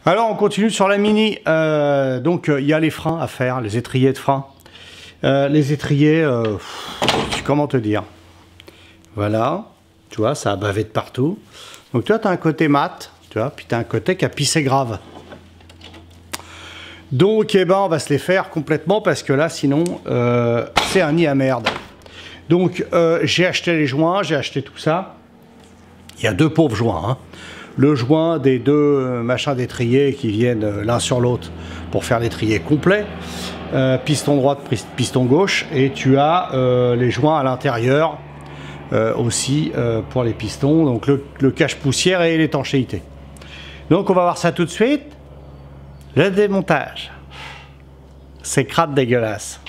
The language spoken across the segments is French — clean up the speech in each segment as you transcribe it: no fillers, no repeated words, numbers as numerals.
Alors on continue sur la Mini. Donc il y a les freins à faire, les étriers de frein. Les étriers, comment te dire? Voilà, tu vois, ça a bavé de partout. Donc toi tu as un côté mat, tu vois, puis tu as un côté qui a pissé grave. Donc eh ben, on va se les faire complètement parce que là sinon c'est un nid à merde. Donc j'ai acheté les joints, j'ai acheté tout ça. Il y a deux pauvres joints, hein. Le joint des deux machins d'étrier qui viennent l'un sur l'autre pour faire l'étrier complet. Piston droit, piston gauche. Et tu as les joints à l'intérieur aussi pour les pistons. Donc le cache-poussière et l'étanchéité. Donc on va voir ça tout de suite. Le démontage. C'est crade dégueulasse.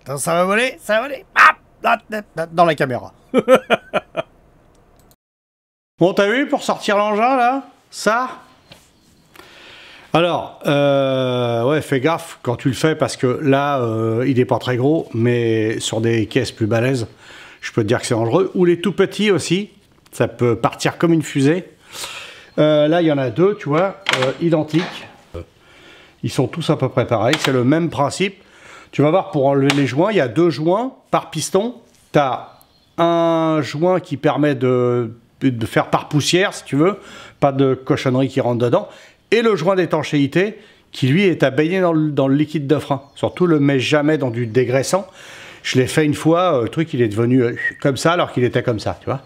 Attends, ça va voler, ça va voler. Dans la caméra. Bon, t'as vu pour sortir l'engin là? Ça? Alors, ouais, fais gaffe quand tu le fais parce que là, il est pas très gros, mais sur des caisses plus balèzes, je peux te dire que c'est dangereux. Ou les tout petits aussi, ça peut partir comme une fusée. Là, il y en a deux, tu vois, identiques. Ils sont tous à peu près pareils, c'est le même principe. Tu vas voir, pour enlever les joints, il y a deux joints par piston. Tu as un joint qui permet de faire par poussière, si tu veux, pas de cochonnerie qui rentre dedans. Et le joint d'étanchéité, qui lui est à baigner dans le liquide de frein. Surtout, le mets jamais dans du dégraissant. Je l'ai fait une fois, le truc il est devenu comme ça, alors qu'il était comme ça, tu vois.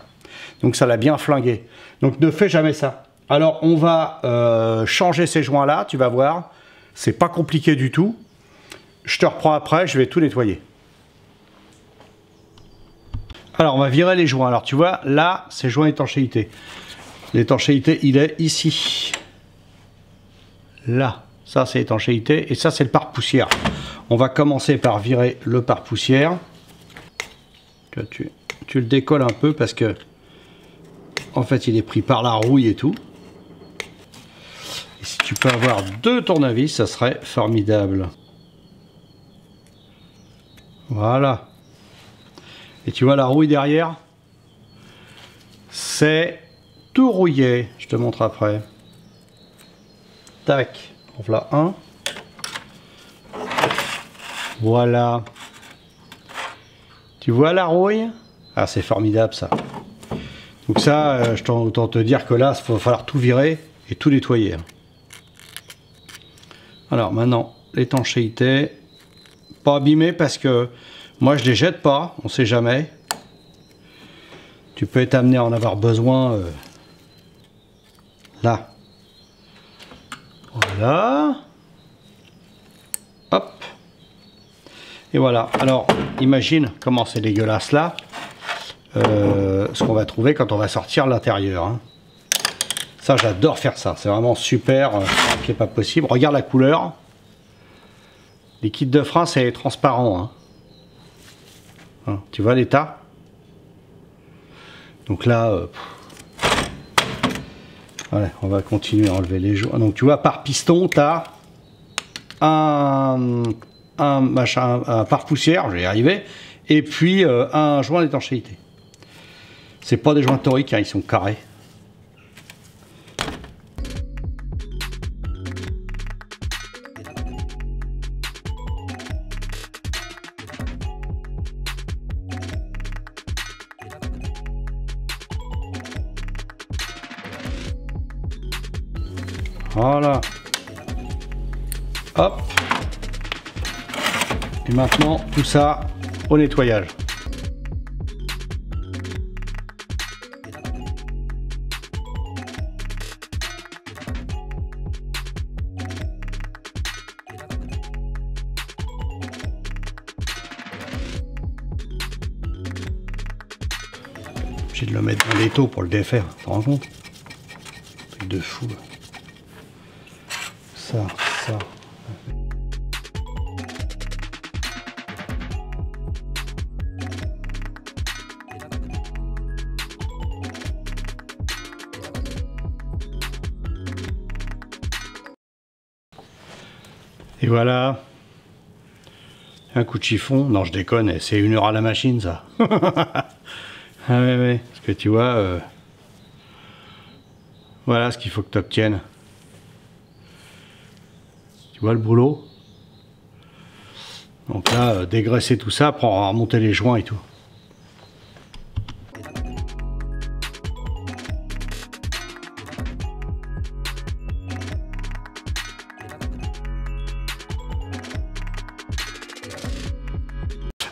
Donc ça l'a bien flingué. Donc ne fais jamais ça. Alors on va changer ces joints-là, tu vas voir. C'est pas compliqué du tout. Je te reprends après, je vais tout nettoyer. Alors, on va virer les joints. Alors, tu vois, là, c'est joint étanchéité. L'étanchéité, il est ici. Là, ça, c'est étanchéité. Et ça, c'est le pare-poussière. On va commencer par virer le pare-poussière. Tu le décolles un peu parce que, en fait, il est pris par la rouille et tout. Et si tu peux avoir deux tournevis, ça serait formidable. Voilà. Et tu vois la rouille derrière, c'est tout rouillé. Je te montre après. Tac, en voilà un. Voilà. Tu vois la rouille? Ah, c'est formidable ça. Donc ça, je t'entends te dire que là, il va falloir tout virer et tout nettoyer. Alors maintenant, l'étanchéité. Pas abîmé parce que moi je les jette pas, on sait jamais. Tu peux être amené à en avoir besoin là. Voilà. Hop. Et voilà. Alors, imagine comment c'est dégueulasse là. Ce qu'on va trouver quand on va sortir l'intérieur. Hein. Ça, j'adore faire ça. C'est vraiment super. C'est pas possible. Regarde la couleur. Les kits de frein, c'est transparent. Hein. Tu vois l'état? Donc là, ouais, on va continuer à enlever les joints. Donc tu vois, par piston, tu as un pare-poussière, je vais y arriver, et puis un joint d'étanchéité. C'est pas des joints toriques, hein, ils sont carrés. Voilà. Hop. Et maintenant, tout ça au nettoyage. J'ai de le mettre dans l'étau pour le défaire, tu te rends compte? Truc de fou. Ça. Et voilà. Un coup de chiffon. Non, je déconne, c'est 1 heure à la machine, ça. Ah ouais. Parce que tu vois, voilà ce qu'il faut que tu obtiennes. Tu vois le boulot? Donc là, dégraisser tout ça pour remonter les joints et tout.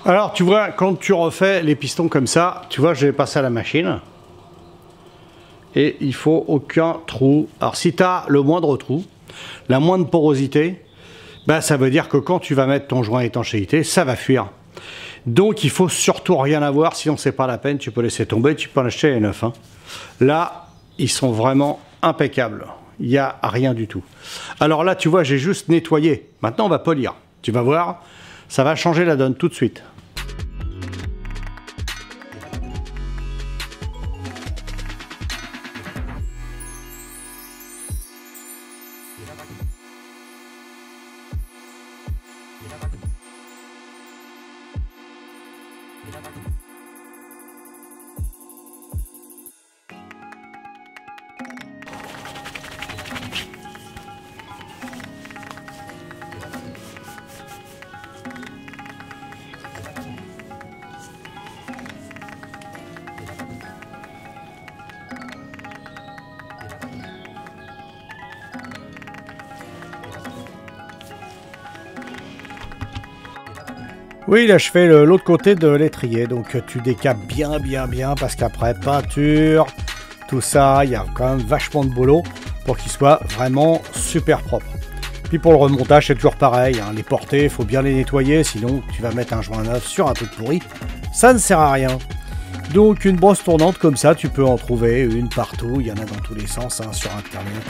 Alors tu vois, quand tu refais les pistons comme ça, tu vois, je vais passer à la machine. Et il faut aucun trou. Alors si tu as le moindre trou, la moindre porosité, bah, ça veut dire que quand tu vas mettre ton joint étanchéité, ça va fuir. Donc il faut surtout rien avoir, sinon c'est pas la peine, tu peux laisser tomber, tu peux en acheter les neufs. Hein. Là, ils sont vraiment impeccables. Il n'y a rien du tout. Alors là, tu vois, j'ai juste nettoyé. Maintenant, on va polir. Tu vas voir, ça va changer la donne tout de suite. Oui, là je fais l'autre côté de l'étrier, donc tu décapes bien parce qu'après peinture, tout ça, il y a quand même vachement de boulot pour qu'il soit vraiment super propre. Puis pour le remontage, c'est toujours pareil, hein, les portées, il faut bien les nettoyer, sinon tu vas mettre un joint neuf sur un truc pourri, ça ne sert à rien. Donc une brosse tournante comme ça, tu peux en trouver une partout, il y en a dans tous les sens, hein, sur internet,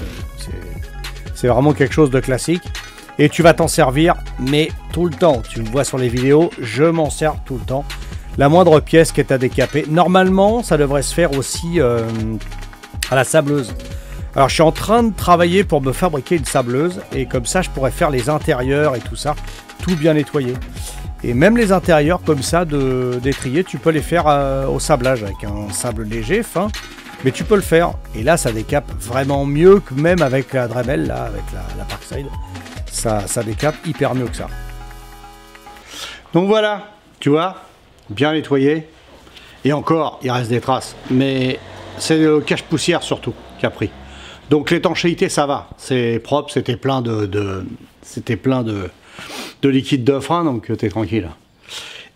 c'est vraiment quelque chose de classique. Et tu vas t'en servir, mais tout le temps. Tu me vois sur les vidéos, je m'en sers tout le temps. La moindre pièce qui est à décaper. Normalement, ça devrait se faire aussi à la sableuse. Alors, je suis en train de travailler pour me fabriquer une sableuse. Et comme ça, je pourrais faire les intérieurs et tout ça. Tout bien nettoyé. Et même les intérieurs comme ça d'étrier, tu peux les faire au sablage avec un sable léger, fin. Mais tu peux le faire. Et là, ça décape vraiment mieux que même avec la Dremel, là, avec la Parkside. Ça décape hyper mieux que ça. Donc voilà, tu vois, bien nettoyé. Et encore, il reste des traces. Mais c'est le cache-poussière surtout qui a pris. Donc l'étanchéité, ça va. C'est propre, c'était plein de liquide de frein, donc t'es tranquille.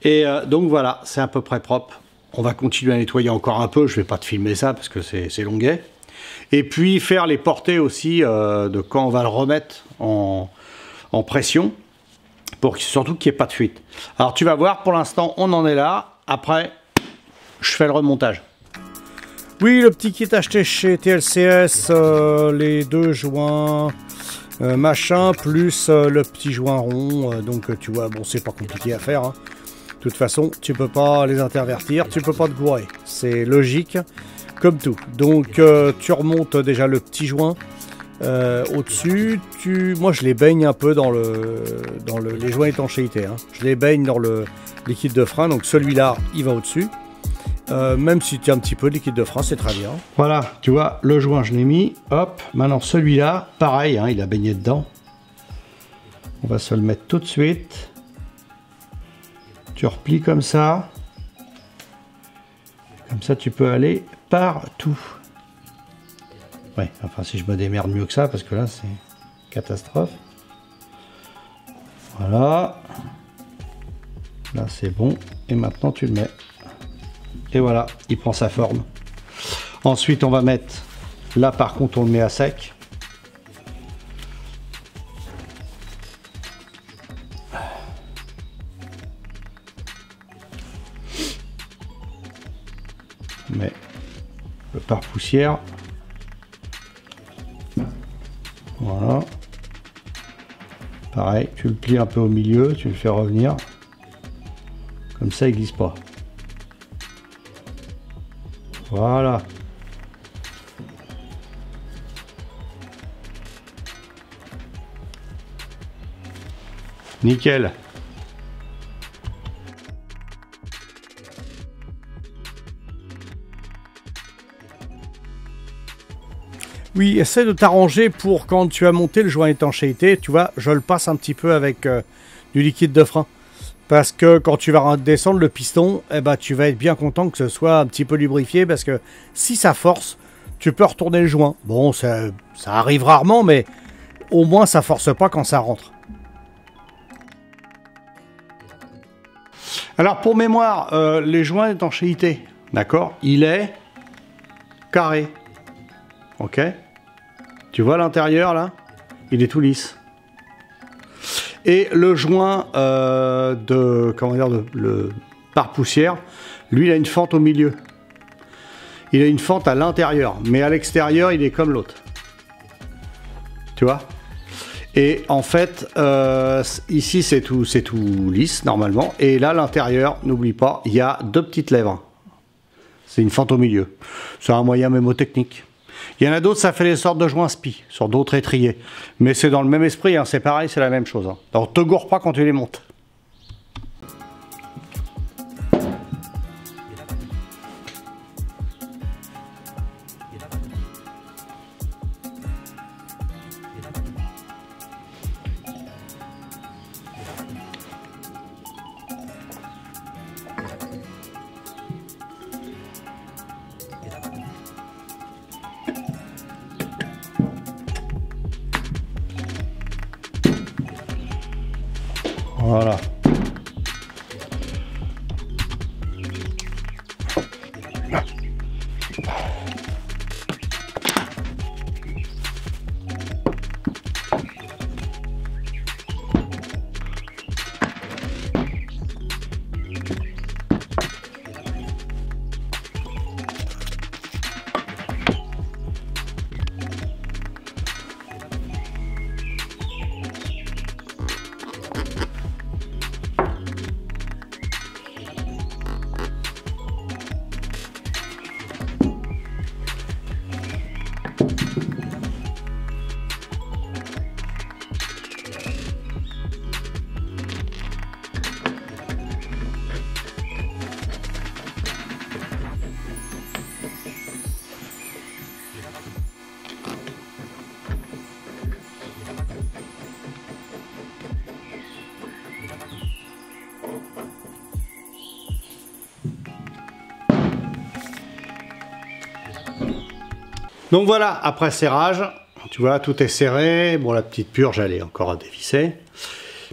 Et donc voilà, c'est à peu près propre. On va continuer à nettoyer encore un peu. Je vais pas te filmer ça parce que c'est longuet. Et puis faire les portées aussi de quand on va le remettre en pression. Pour surtout qu'il n'y ait pas de fuite. Alors tu vas voir, pour l'instant on en est là. Après, je fais le remontage. Oui, le petit kit acheté chez TLCS, les 2 joints machin, plus le petit joint rond. Donc tu vois, bon, c'est pas compliqué à faire. Hein. De toute façon, tu peux pas les intervertir, tu peux pas te gourer. C'est logique, comme tout. Donc tu remontes déjà le petit joint au-dessus. Moi, je les baigne un peu dans les joints étanchéité. Hein. Je les baigne dans le liquide de frein. Donc celui-là, il va au-dessus. Même si tu as un petit peu de liquide de frein, c'est très bien. Voilà, tu vois, le joint, je l'ai mis. Hop, maintenant celui-là, pareil, hein, il a baigné dedans. On va se le mettre tout de suite. Tu replies comme ça. Comme ça, tu peux aller partout. Ouais, enfin, si je me démerde mieux que ça, parce que là, c'est catastrophe. Voilà. Là, c'est bon. Et maintenant, tu le mets. Et voilà, il prend sa forme. Ensuite, on va mettre... Là, par contre, on le met à sec. Mais le pare-poussière. Voilà. Pareil, tu le plies un peu au milieu, tu le fais revenir. Comme ça, il glisse pas. Voilà. Nickel. Oui, essaie de t'arranger pour quand tu as monté le joint étanchéité, tu vois, je le passe un petit peu avec du liquide de frein. Parce que quand tu vas redescendre le piston, eh ben, tu vas être bien content que ce soit un petit peu lubrifié. Parce que si ça force, tu peux retourner le joint. Bon, ça arrive rarement, mais au moins ça force pas quand ça rentre. Alors pour mémoire, les joints d'étanchéité, d'accord, il est carré. Ok, tu vois l'intérieur là, il est tout lisse. Et le joint le pare-poussière, lui, il a une fente au milieu. Il a une fente à l'intérieur, mais à l'extérieur, il est comme l'autre. Tu vois? Et en fait, ici, c'est tout lisse, normalement. Et là, l'intérieur, n'oublie pas, il y a 2 petites lèvres. C'est une fente au milieu. C'est un moyen mémotechnique. Il y en a d'autres, ça fait des sortes de joints spi sur d'autres étriers. Mais c'est dans le même esprit, hein, c'est pareil, c'est la même chose. Hein. Alors, te gourre pas quand tu les montes. Voilà. Donc voilà, après serrage, tu vois, tout est serré. Bon, la petite purge, elle est encore à dévisser.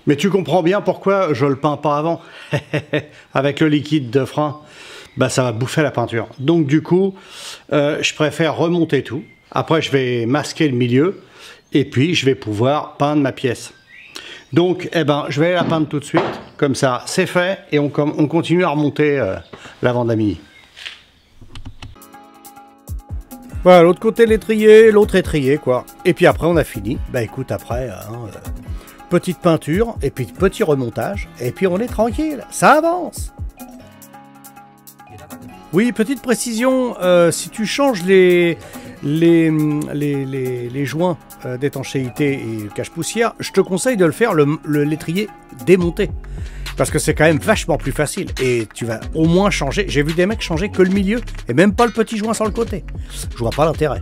Mais tu comprends bien pourquoi je le peins pas avant. Avec le liquide de frein, bah, ça va bouffer la peinture. Donc du coup, je préfère remonter tout. Après, je vais masquer le milieu. Et puis, je vais pouvoir peindre ma pièce. Donc, eh ben, je vais la peindre tout de suite. Comme ça, c'est fait. Et on continue à remonter l'avant de la Mini. Voilà, l'autre côté l'étrier, l'autre étrier, quoi. Et puis après, on a fini. Bah écoute, après, petite peinture, et puis petit remontage, et puis on est tranquille. Ça avance. Oui, petite précision, si tu changes les joints d'étanchéité et cache-poussière, je te conseille de le faire l'étrier démonté. Parce que c'est quand même vachement plus facile. Et tu vas au moins changer. J'ai vu des mecs changer que le milieu et même pas le petit joint sur le côté. Je vois pas l'intérêt.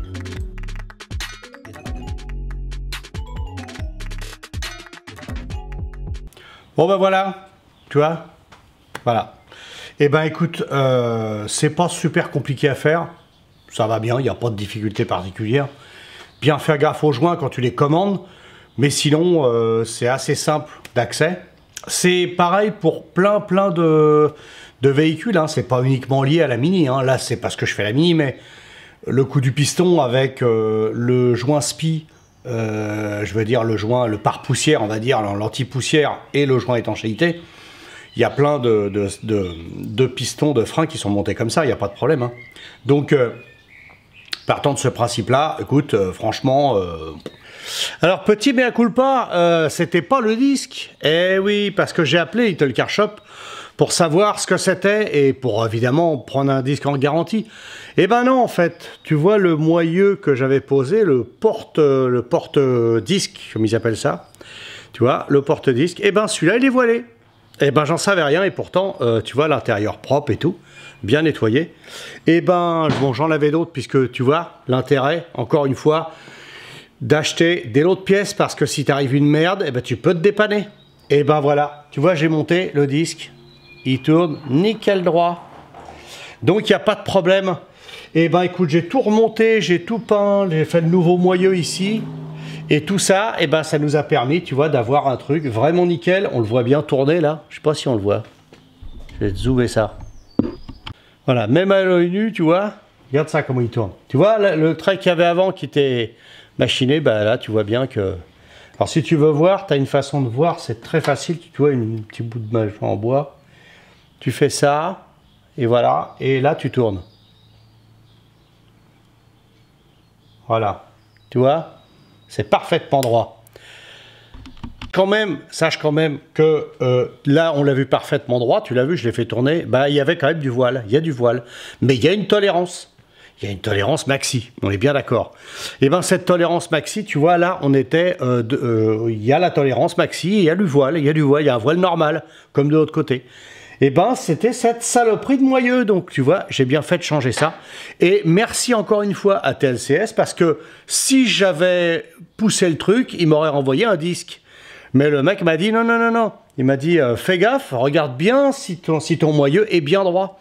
Bon ben voilà, tu vois, voilà. Et ben écoute, c'est pas super compliqué à faire. Ça va bien, il n'y a pas de difficulté particulière. Bien faire gaffe aux joints quand tu les commandes. Mais sinon, c'est assez simple d'accès. C'est pareil pour plein de véhicules, hein. C'est pas uniquement lié à la Mini, hein. Là c'est parce que je fais la Mini, mais le coup du piston avec le joint SPI, je veux dire le pare-poussière, on va dire, l'anti-poussière et le joint étanchéité, il y a plein de pistons de frein qui sont montés comme ça, il n'y a pas de problème, hein. Donc, partant de ce principe-là, écoute, franchement... Alors, petit mea culpa, c'était pas le disque. Eh oui, parce que j'ai appelé Little Car Shop pour savoir ce que c'était et pour évidemment prendre un disque en garantie. Eh ben non, en fait, tu vois le moyeu que j'avais posé, le porte-disque, comme ils appellent ça. Tu vois, le porte-disque, eh ben celui-là, il est voilé. Eh ben j'en savais rien et pourtant, tu vois, l'intérieur propre et tout, bien nettoyé. Eh ben, bon, j'en avais d'autres puisque, tu vois, l'intérêt, encore une fois... d'acheter des lots de pièces parce que si t'arrive une merde, eh ben tu peux te dépanner. Et ben voilà, tu vois, j'ai monté le disque, il tourne nickel droit. Donc il n'y a pas de problème. Et ben écoute, j'ai tout remonté, j'ai tout peint, j'ai fait le nouveau moyeu ici. Et tout ça, et ben ça nous a permis, tu vois, d'avoir un truc vraiment nickel. On le voit bien tourner là, je sais pas si on le voit. Je vais te zoomer ça. Voilà, même à l'œil nu, tu vois, regarde ça comment il tourne. Tu vois, le trait qu'il y avait avant qui était... machiné, bah là tu vois bien que... Alors si tu veux voir, tu as une façon de voir, c'est très facile, tu vois une petit bout de machin en bois, tu fais ça, et voilà, et là tu tournes. Voilà, tu vois, c'est parfaitement droit. Quand même, sache quand même que là on l'a vu parfaitement droit, tu l'as vu, je l'ai fait tourner, bah il y avait quand même du voile, il y a du voile, mais il y a une tolérance. Il y a une tolérance maxi, on est bien d'accord. Et bien cette tolérance maxi, tu vois, là, on était... il y a la tolérance maxi, il y a du voile, il y a un voile normal, comme de l'autre côté. Et ben c'était cette saloperie de moyeu, donc tu vois, j'ai bien fait de changer ça. Et merci encore une fois à TLCS, parce que si j'avais poussé le truc, il m'aurait renvoyé un disque. Mais le mec m'a dit non, non, non, non. Il m'a dit fais gaffe, regarde bien si ton moyeu est bien droit.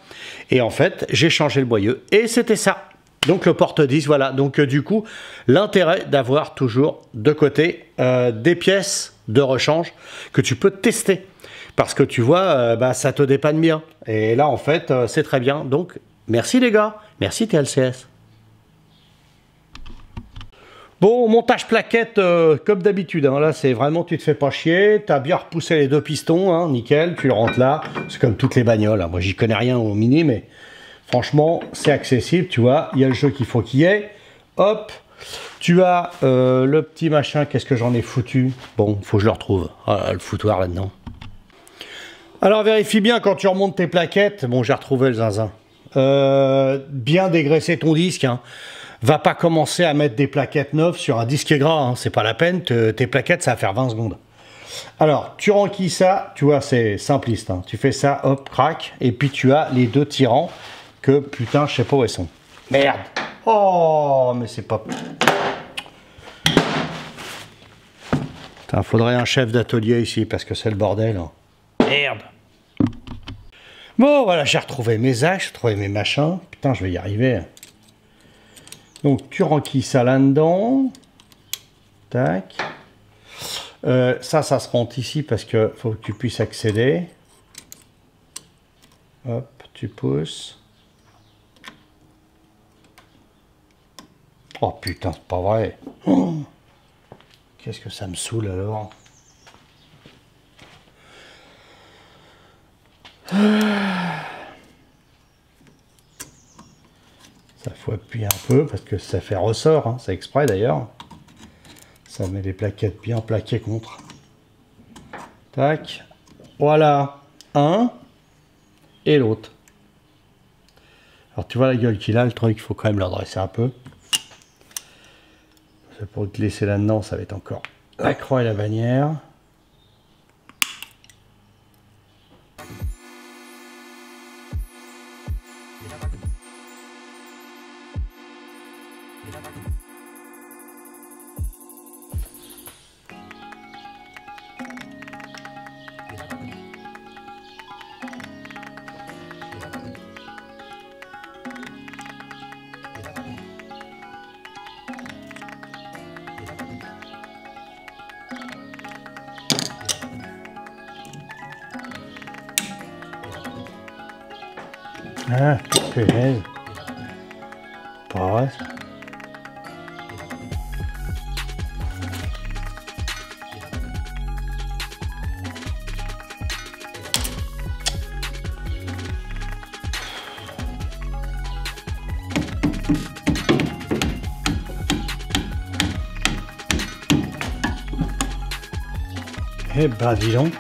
Et en fait, j'ai changé le moyeu et c'était ça. Donc le porte-disque, voilà. Donc du coup, l'intérêt d'avoir toujours de côté des pièces de rechange que tu peux tester. Parce que tu vois, bah, ça te dépanne bien. Et là, en fait, c'est très bien. Donc, merci les gars. Merci TLCS. Bon, montage plaquette comme d'habitude, hein. Là c'est vraiment, tu te fais pas chier, tu as bien repoussé les deux pistons, hein, nickel, tu le rentres là, c'est comme toutes les bagnoles, hein. Moi j'y connais rien au Mini, mais franchement c'est accessible, tu vois, il y a le jeu qu'il faut qu'il y ait, hop, tu as le petit machin, qu'est-ce que j'en ai foutu, bon, faut que je le retrouve, ah, le foutoir là-dedans. Alors vérifie bien quand tu remontes tes plaquettes, bon j'ai retrouvé le zinzin, bien dégraisser ton disque, hein. Va pas commencer à mettre des plaquettes neuves sur un disque gras, hein. C'est pas la peine, tes plaquettes ça va faire 20 secondes. Alors, tu renquilles ça, tu vois, c'est simpliste, hein. Tu fais ça, hop, crac, et puis tu as les deux tirants que, putain, je sais pas où ils sont. Merde. Oh, mais c'est pas... Putain, faudrait un chef d'atelier ici, parce que c'est le bordel, hein. Merde. Bon, voilà, j'ai retrouvé mes axes, j'ai retrouvé mes machins. Putain, je vais y arriver. Donc tu renquilles ça là-dedans. Tac. Ça se rentre ici parce que faut que tu puisses accéder. Hop, tu pousses. Oh putain, c'est pas vrai. Oh, qu'est-ce que ça me saoule alors. Ça, faut appuyer un peu parce que ça fait ressort, hein. C'est exprès d'ailleurs. Ça met les plaquettes bien plaquées contre. Tac. Voilà. Un et l'autre. Alors tu vois la gueule qu'il a, le truc, il faut quand même le redresser un peu. Pour te laisser là-dedans, ça va être encore la croix et la bannière. Ah, punaise. Pas vrai. Eh ben, dis donc.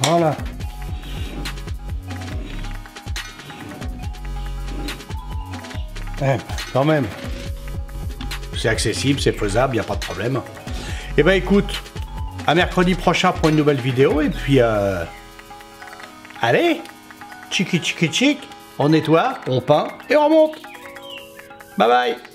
Voilà. Quand même. C'est accessible, c'est faisable, il n'y a pas de problème. Eh ben écoute, à mercredi prochain pour une nouvelle vidéo. Et puis, allez, tchiki tchiki tchik, on nettoie, on peint et on remonte. Bye bye.